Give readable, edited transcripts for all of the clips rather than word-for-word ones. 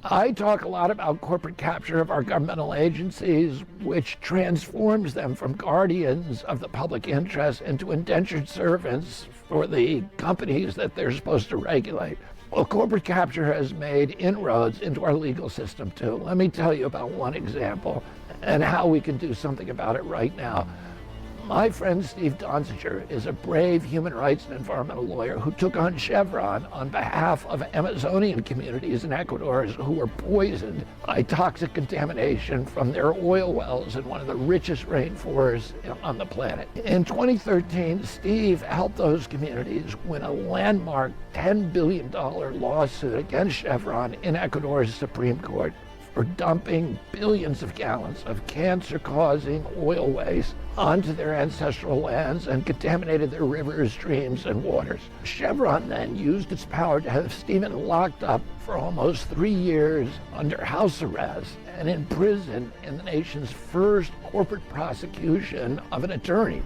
I talk a lot about corporate capture of our governmental agencies, which transforms them from guardians of the public interest into indentured servants for the companies that they're supposed to regulate. Well, corporate capture has made inroads into our legal system too. Let me tell you about one example and how we can do something about it right now. My friend Steven Donziger is a brave human rights and environmental lawyer who took on Chevron on behalf of Amazonian communities in Ecuador who were poisoned by toxic contamination from their oil wells in one of the richest rainforests on the planet. In 2013, Steve helped those communities win a landmark $10 billion lawsuit against Chevron in Ecuador's Supreme Court for dumping billions of gallons of cancer-causing oil waste onto their ancestral lands and contaminated their rivers, streams, and waters. Chevron then used its power to have Steven locked up for almost 3 years under house arrest and imprisoned in the nation's first corporate prosecution of an attorney.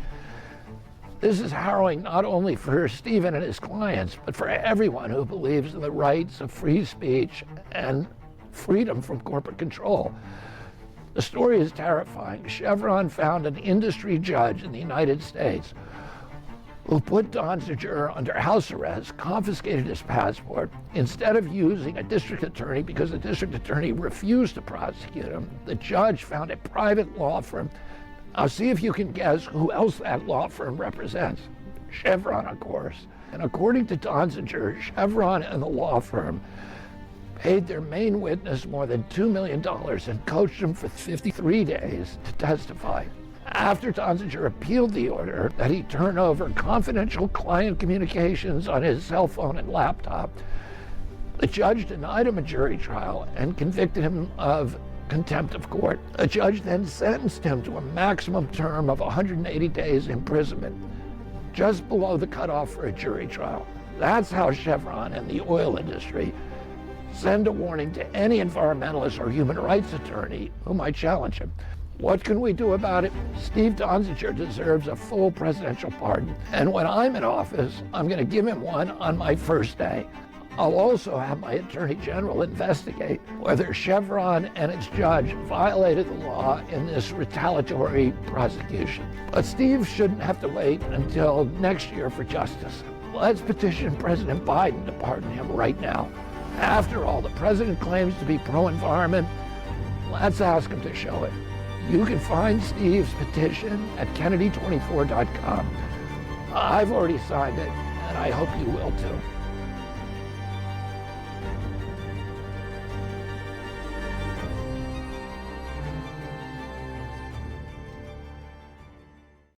This is harrowing not only for Steven and his clients, but for everyone who believes in the rights of free speech and freedom from corporate control. The story is terrifying. Chevron found an industry judge in the United States who put Donziger under house arrest, confiscated his passport. Instead of using a district attorney, because the district attorney refused to prosecute him, the judge found a private law firm. Now see if you can guess who else that law firm represents. Chevron, of course. And according to Donziger, Chevron and the law firm paid their main witness more than $2 million and coached him for 53 days to testify. After Donziger appealed the order that he turn over confidential client communications on his cell phone and laptop, the judge denied him a jury trial and convicted him of contempt of court. The judge then sentenced him to a maximum term of 180 days imprisonment, just below the cutoff for a jury trial. That's how Chevron and the oil industry send a warning to any environmentalist or human rights attorney who might challenge him. What can we do about it? Steve Donziger deserves a full presidential pardon. And when I'm in office, I'm going to give him one on my first day. I'll also have my Attorney General investigate whether Chevron and its judge violated the law in this retaliatory prosecution. But Steve shouldn't have to wait until next year for justice. Let's petition President Biden to pardon him right now. After all, the president claims to be pro-environment. Let's ask him to show it. You can find Steve's petition at Kennedy24.com. I've already signed it, and I hope you will too.